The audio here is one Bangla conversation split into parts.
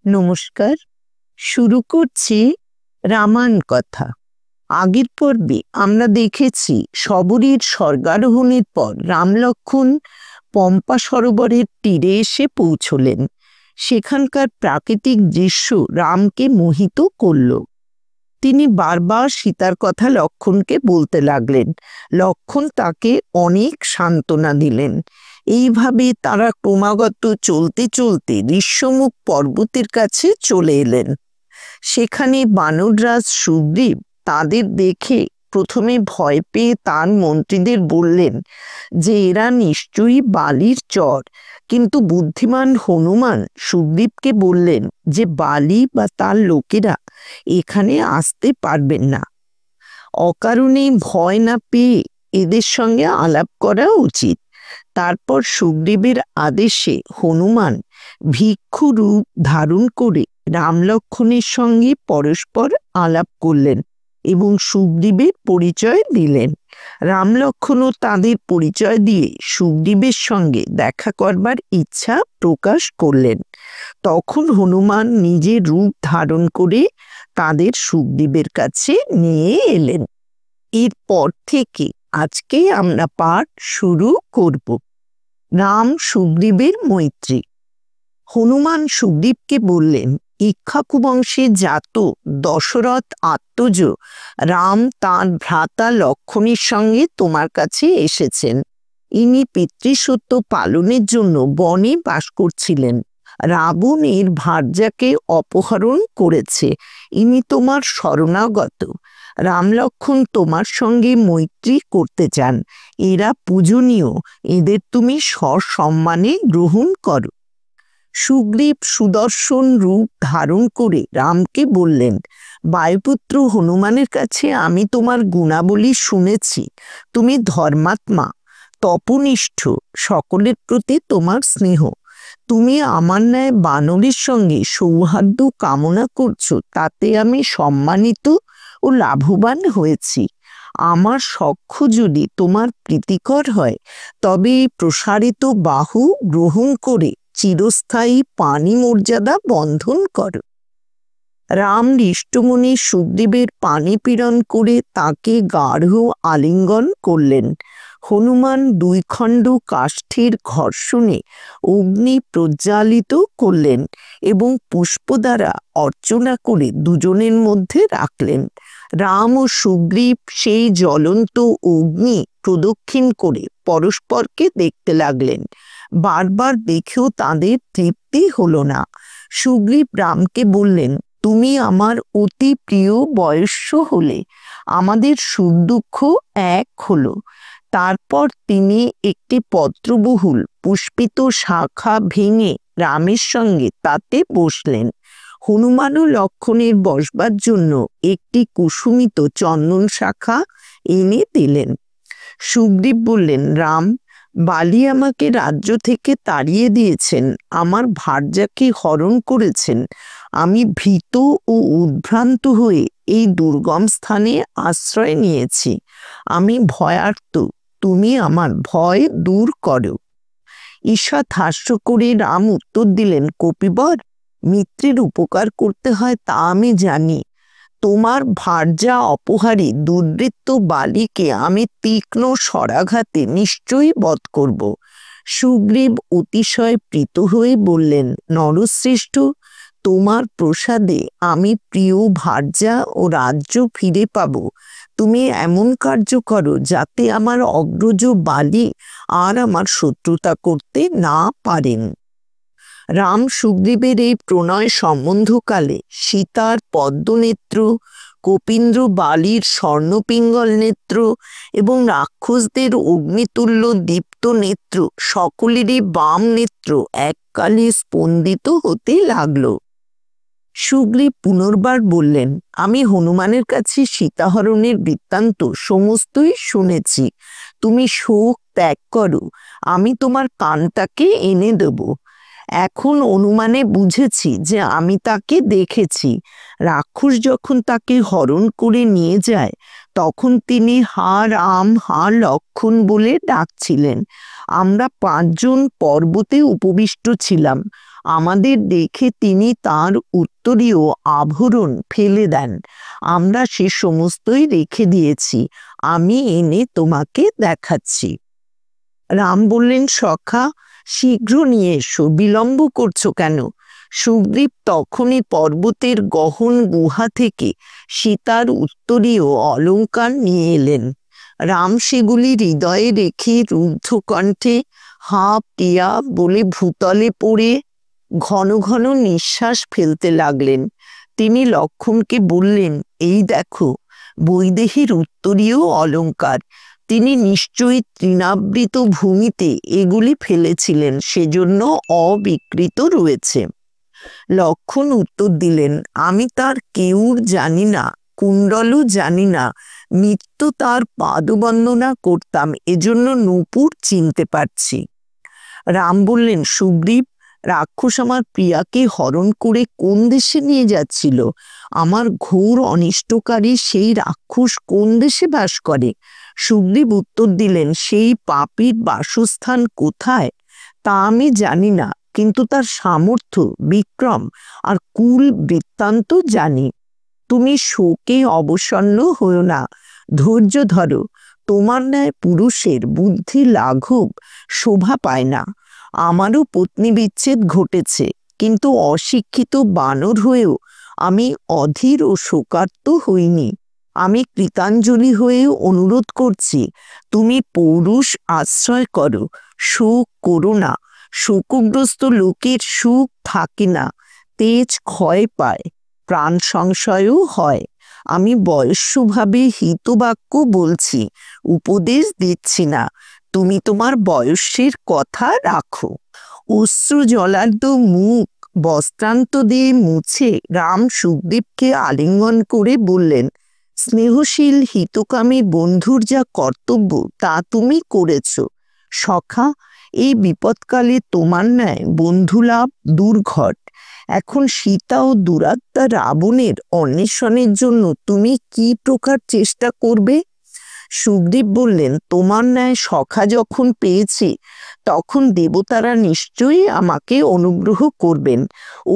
নমস্কার। শুরু করছি রামায়ণ কথা। আগের পর্বে আমরা দেখেছি শবরীর স্বর্গারোহণের পর রাম লক্ষ্মণ পম্পা সরোবরের তীরে এসে পৌঁছলেন। সেখানকার প্রাকৃতিক দৃশ্য রামকে মোহিত করল। তিনি বারবার সীতার কথা লক্ষ্মণকে বলতে লাগলেন। লক্ষ্মণ তাকে অনেক সান্ত্বনা দিলেন। এইভাবে তারা ক্রমাগত চলতে চলতে ঋষ্যমুখ পর্বতের কাছে চলে এলেন। সেখানে বানররাজ সুগ্রীব তাদের দেখে প্রথমে ভয় পেয়ে তার মন্ত্রীদের বললেন যে এরা নিশ্চয়ই বালির চর। কিন্তু বুদ্ধিমান হনুমান সুগ্রীবকে বললেন যে বালি বা তার লোকেরা এখানে আসতে পারবেন না। অকারণে ভয় না পেয়ে এদের সঙ্গে আলাপ করা উচিত। তারপর সুগ্রীবের আদেশে হনুমান ভিক্ষু রূপ ধারণ করে রাম লক্ষ্মণের সঙ্গে পরস্পর আলাপ করলেন এবং সুগ্রীবের পরিচয় দিলেন। রাম লক্ষ্মণও তাদের পরিচয় দিয়ে সুগ্রীবের সঙ্গে দেখা করবার ইচ্ছা প্রকাশ করলেন। তখন হনুমান নিজের রূপ ধারণ করে তাদের সুগ্রীবের কাছে নিয়ে এলেন। এরপর থেকে আজকে আমরা পাঠ শুরু করব। রাম সুগ্রীবের মৈত্রী। হনুমান সুগ্রীবকে বললেন, ইক্ষ্বাকু বংশে জাত দশরথ আত্মজ রাম তাঁর ভ্রাতা লক্ষ্মণের সঙ্গে তোমার কাছে এসেছেন। ইনি পিতৃসত্য পালনের জন্য বনে বাস করছিলেন। রাবণের ভার্যাকে অপহরণ করেছে। ইনি তোমার শরণাগত। রাম লক্ষ্মণ তোমার সঙ্গে মৈত্রী করতে চান। এরা পূজনীয়, এদের তুমি সসম্মানে গ্রহণ করো। সুগ্রীব সুদর্শন রূপ ধারণ করে রামকে বললেন, বায়ুপুত্র হনুমানের কাছে আমি তোমার গুণাবলী শুনেছি। তুমি ধর্মাত্মা, তপনিষ্ঠ, সকলের প্রতি তোমার স্নেহ। তুমি আমার ন্যায় বানরের সঙ্গে সৌহার্দ্য কামনা করছো, তাতে আমি সম্মানিত ও লাভবান হয়েছি। আমার সখ্য যদি তোমার প্রীতিকর হয় তবে প্রসারিত বাহু গ্রহণ করে চিরস্থায়ী পানি মর্যাদা বন্ধন করো। রাম হৃষ্টমুনি সুগ্রীবের পানি পীড়ন করে তাকে গাঢ় আলিঙ্গন করলেন। হনুমান 2 খণ্ড কাষ্ঠের ঘর্ষণে অগ্নি প্রজ্বালিত করলেন এবং পুষ্প দ্বারা অর্চনা করে দুজনের মধ্যে রাখলেন। রাম ও সুগ্রীব সেই জ্বলন্ত অগ্নি প্রদক্ষিণ করে পরস্পরকে দেখতে লাগলেন। বারবার দেখেও তাদের তৃপ্তি হলো না। সুগ্রীব রামকে বললেন, তুমি আমার অতি প্রিয় বয়স্য হলে, আমাদের সুখ দুঃখ এক হলো। তারপর তিনি একটি পত্রবহুল পুষ্পিত শাখা ভেঙে রামের সঙ্গে তাতে বসলেন। হনুমান ও লক্ষ্মণের বসবার জন্য একটি কুসুমিত চন্দন শাখা এনে দিলেন। সুগ্রীব বললেন, রাম, বালি আমাকে রাজ্য থেকে তাড়িয়ে দিয়েছেন, আমার ভার্যাকে হরণ করেছেন। আমি ভীত ও উদ্ভ্রান্ত হয়ে এই দুর্গম স্থানে আশ্রয় নিয়েছি। আমি ভয়ার্ত, তুমি আমার ভয় দূর করো। ঈষৎ হাস্য করে রাম উত্তর দিলেন, কপিবর, মিত্রের উপকার করতে হয় তা আমি জানি। তোমার ভার্যা অপহারী দুর্বৃত্ত বালিকে আমি তীক্ষ্ণ স্বরাঘাতে নিশ্চয়ই বধ করব। সুগ্রীব অতিশয় প্রীত হয়ে বললেন, নরশ্রেষ্ঠ, তোমার প্রসাদে আমি প্রিয় ভার্যা ও রাজ্য ফিরে পাব। তুমি এমন কার্য করো যাতে আমার অগ্রজ বালি আর আমার শত্রুতা করতে না পারেন। রাম সুগ্রীবের এই প্রণয় সম্বন্ধকালে সীতার পদ্মনেত্র, কপীন্দ্র বালির স্বর্ণপিঙ্গল নেত্র এবং রাক্ষসদের অগ্নিতুল্য দীপ্ত নেত্র সকলেরই বাম নেত্র এককালে স্পন্দিত হতে লাগলো। সুগ্রীব পুনর্বার বললেন, আমি হনুমানের কাছে সীতাহরণের বৃত্তান্ত সমস্তই শুনেছি। তুমি শোক ত্যাগ করো, আমি তোমার কানটাকে এনে দেব। এখন অনুমানে বুঝেছি যে আমি তাকে দেখেছি। রাক্ষস যখন তাকে হরণ করে নিয়ে যায় তখন তিনি হা রাম হা লক্ষ্মণ বলে ডাকছিলেন। আমরা 5 জন পর্বতে উপবিষ্ট ছিলাম। আমাদের দেখে তিনি তার উত্তরীয় আভরণ ফেলে দেন। আমরা সে সমস্তই রেখে দিয়েছি, আমি এনে তোমাকে দেখাচ্ছি। রাম বললেন, সখা শীঘ্র নিয়ে এসো, বিলম্ব করছো কেন? সুগ্রীব তখনই পর্বতের গহন গুহা থেকে সীতার উত্তরীয় অলঙ্কার নিয়ে এলেন। রাম সেগুলি হৃদয়ে রেখে রুদ্ধ কণ্ঠে হা প্রিয়া বলে ভূতলে পড়ে ঘন ঘন নিঃশ্বাস ফেলতে লাগলেন। তিনি লক্ষ্মণকে বললেন, এই দেখো বৈদেহীর উত্তরীয় অলঙ্কার। তিনি নিশ্চয়ই তৃণাবৃত ভূমিতে এগুলি ফেলেছিলেন, সেজন্য অবিকৃত রয়েছে। লক্ষ্মণ উত্তর দিলেন, আমি তার কেউর জানি না, কুণ্ডলও জানি না, নিত্য তার পাদবন্দনা করতাম, এজন্য নূপুর চিনতে পারছি। রাম বললেন, সুগ্রীব, রাক্ষস আমার প্রিয়াকে হরণ করে কোন দেশে নিয়ে যাচ্ছিল? আমার ঘোর অনিষ্টকারী সেই রাক্ষস কোন দেশে বাস করে? সুগ্রীব উত্তর দিলেন, সেই পাপীর বাসস্থান কোথায় তা আমি জানি না, কিন্তু তার সামর্থ্য, বিক্রম আর কুল বৃত্তান্ত জানি। তুমি শোকে অবসন্ন হও না, ধৈর্য ধরো। তোমার ন্যায় পুরুষের বুদ্ধি লাঘব শোভা পায় না। আমারও পত্নী বিচ্ছেদ ঘটেছে, কিন্তু অশিক্ষিত বানর হয়েও আমি অধীর ও শোকার্ত হইনি। আমি কৃতাঞ্জলি হয়ে অনুরোধ করছি, তুমি পৌরুষ আশ্রয় করো, শোক করো না। শোকগ্রস্ত লোকের সুখ থাকে না, তেজ ক্ষয় পায়, প্রাণ সংশয়ও হয়। আমি বয়স্যভাবে হিতবাক্য বলছি, উপদেশ দিচ্ছি না। তুমি তোমার বয়সের কথা রাখো। অশ্রু জলার্ধ মুখ বস্ত্রান্ত দিয়ে মুছে রাম সুগ্রীবকে আলিঙ্গন করে বললেন, স্নেহশীল হিতকামী বন্ধুর যা কর্তব্য তা তুমি করেছ। সখা, এই বিপদকালে তোমার ন্যায় বন্ধুলাভ দুর্ঘট। এখন সীতা ও দুরাত্মা রাবণের অন্বেষণের জন্য তুমি কি প্রকার চেষ্টা করবে? সুগ্রীব বললেন, তোমার ন্যায় সখা যখন পেয়েছি, তখন দেবতারা নিশ্চয়ই আমাকে অনুগ্রহ করবেন।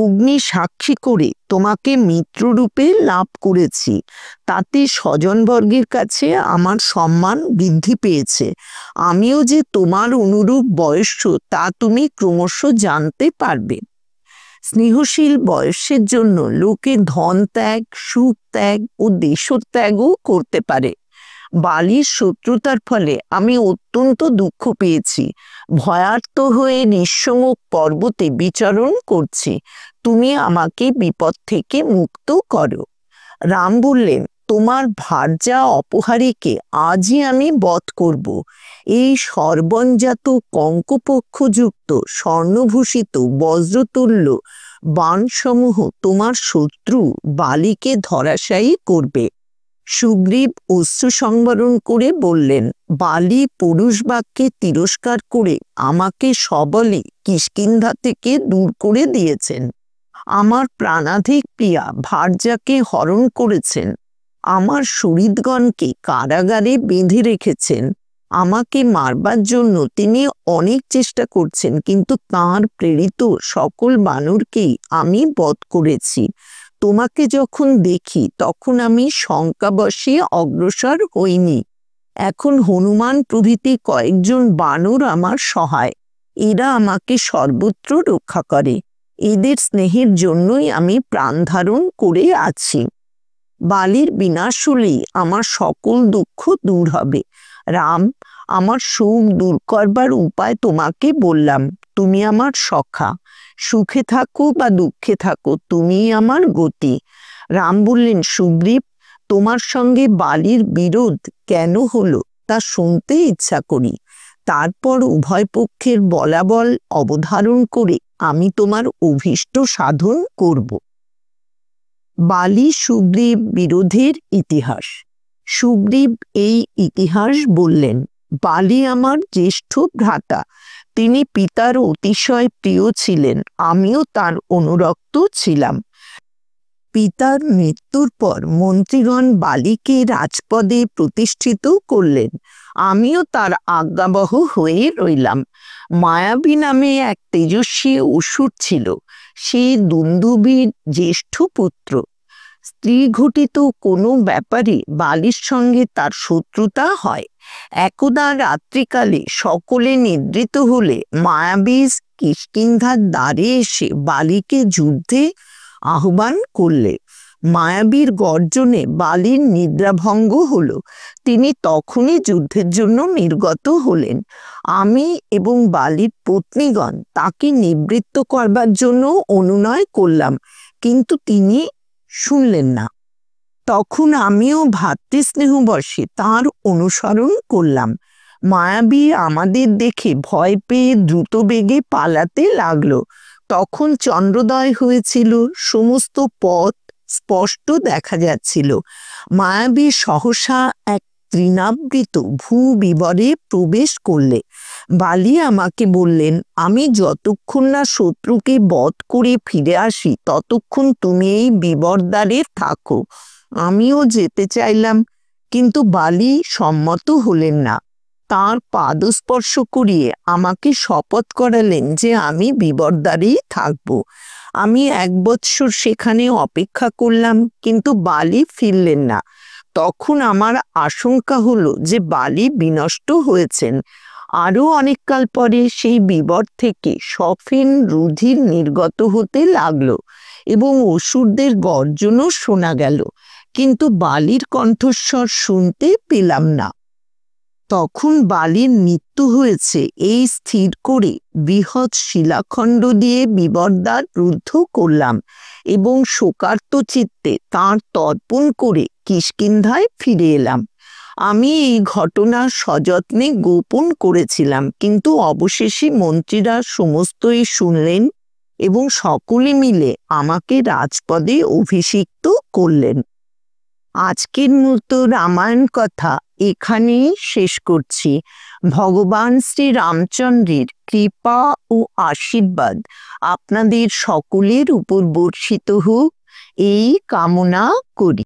অগ্নি সাক্ষী করে তোমাকে মিত্ররূপে লাভ করেছি, তাতে স্বজনবর্গের কাছে আমার সম্মান বৃদ্ধি পেয়েছে। আমিও যে তোমার অনুরূপ বয়স্য তা তুমি ক্রমশ জানতে পারবে। স্নেহশীল বয়সের জন্য লোকে ধন ত্যাগ, সুখ ত্যাগ ও দেশত্যাগও করতে পারে। বালির শত্রুতার ফলে আমি অত্যন্ত দুঃখ পেয়েছি, ভয়ার্ত হয়ে নিঃসমুখ পর্বতে বিচরণ করছি। তুমি আমাকে বিপদ থেকে মুক্ত করো। রাম বললেন, তোমার ভার্যা অপহারীকে আজই আমি বধ করব। এই সর্বঞ্জাত কঙ্কপক্ষযুক্ত স্বর্ণভূষিত বজ্রতুল্য বাণসমূহ তোমার শত্রু বালিকে ধরাশায়ী করবে। সুগ্রীব অশ্রু সংবরণ করে বললেন, বালি পুরুষ বাক্যে তিরস্কার করে আমাকে সবলে কিষ্কিন্ধা থেকে দূর করে দিয়েছেন। আমার প্রাণাধিক প্রিয়া ভার্যাকে হরণ করেছেন। আমার শরীরগণকে কারাগারে বেঁধে রেখেছেন। আমাকে মারবার জন্য তিনি অনেক চেষ্টা করছেন, কিন্তু তাঁর প্রেরিত সকল বানরকেই আমি বধ করেছি। তোমাকে যখন দেখি তখন আমি শঙ্কাবশে অগ্রসর হইনি। এখন হনুমান প্রভৃতি কয়েকজন বানর আমার সহায়। এরা আমাকে সর্বত্র রক্ষা করে। এদের স্নেহের জন্যই আমি প্রাণ ধারণ করে আছি। বালির বিনাশ হলেই আমার সকল দুঃখ দূর হবে। রাম, আমার শোক দূর করবার উপায় তোমাকে বললাম। তুমি আমার সখা, সুখে থাকো বা দুঃখে থাকো, তুমি আমার গতি। রাম বললেন, সুগ্রীব, তোমার সঙ্গে বালির বিরোধ কেন হলো তা শুনতে ইচ্ছা করি। তারপর উভয় পক্ষের বলাবল অবধারণ করে আমি তোমার অভীষ্ট সাধন করব। বালি সুগ্রীব বিরোধের ইতিহাস। সুগ্রীব এই ইতিহাস বললেন, বালি আমার জ্যেষ্ঠ ভ্রাতা। তিনি পিতার অতিশয় প্রিয় ছিলেন, আমিও তার অনুরক্ত ছিলাম। পিতার মৃত্যুর পর মন্ত্রীগণ বালিকে রাজপদে প্রতিষ্ঠিত করলেন। আমিও তার আজ্ঞাবহ হয়ে রইলাম। মায়াবী নামে এক তেজস্বী অসুর ছিল, সে দুন্দুভির জ্যেষ্ঠ পুত্র। স্ত্রী ঘটিত কোনো ব্যাপারে বালির সঙ্গে তার শত্রুতা হয়। একদা রাত্রিকালে সকলে নিদ্রিত হলে মায়াবী কিষ্কিন্ধার দ্বারে এসে বালিকে যুদ্ধে আহ্বান করলে। মায়াবীর গর্জনে বালির নিদ্রাভঙ্গ হলো। তিনি তখনই যুদ্ধের জন্য নির্গত হলেন। আমি এবং বালির পত্নীগণ তাকে নিবৃত্ত করবার জন্য অনুনয় করলাম, কিন্তু তিনি শুনলেন না। তখন আমিও ভাতৃস্নেহবশে তাঁর অনুসরণ করলাম। মায়াবী আমাদের দেখে ভয় পেয়ে দ্রুত বেগে পালাতে লাগলো। তখন চন্দ্রোদয় হয়েছিল, সমস্ত পথ স্পষ্ট দেখা যাচ্ছিল। মায়াবী সহসা এক তৃণাবৃত ভূবিবরে প্রবেশ করলে। বালি আমাকে বললেন, আমি যতক্ষণ না শত্রুকে বধ করে ফিরে আসি ততক্ষণ তুমি এই বিবরদ্বারে থাকো। আমিও যেতে চাইলাম, কিন্তু বালি সম্মত হলেন না। তাঁর পাদস্পর্শ করিয়ে আমাকে শপথ করালেন যে আমি বিবরদ্বারেই থাকব। আমি 1 বৎসর সেখানে অপেক্ষা করলাম, কিন্তু বালি ফিরলেন না। তখন আমার আশঙ্কা হলো যে বালি বিনষ্ট হয়েছেন। আরও অনেককাল পরে সেই বিবর থেকে সফেন রুধির নির্গত হতে লাগলো এবং অসুরদের গর্জনও শোনা গেল, কিন্তু বালির কণ্ঠস্বর শুনতে পেলাম না। তখন বালির মৃত্যু হয়েছে এই স্থির করে বৃহৎ শিলাখণ্ড দিয়ে বিবরদ্বার রুদ্ধ করলাম এবং শোকার্ত চিত্তে তাঁর তর্পণ করে কিষ্কিন্ধায় ফিরে এলাম। আমি এই ঘটনা সযত্নে গোপন করেছিলাম, কিন্তু অবশেষে মন্ত্রীরা সমস্তই শুনলেন এবং সকলে মিলে আমাকে রাজপদে অভিষিক্ত করলেন। আজকের মতো রামায়ণ কথা এখানেই শেষ করছি। ভগবান শ্রী রামচন্দ্রের কৃপা ও আশীর্বাদ আপনাদের সকলের উপর বর্ষিত হোক, এই কামনা করি।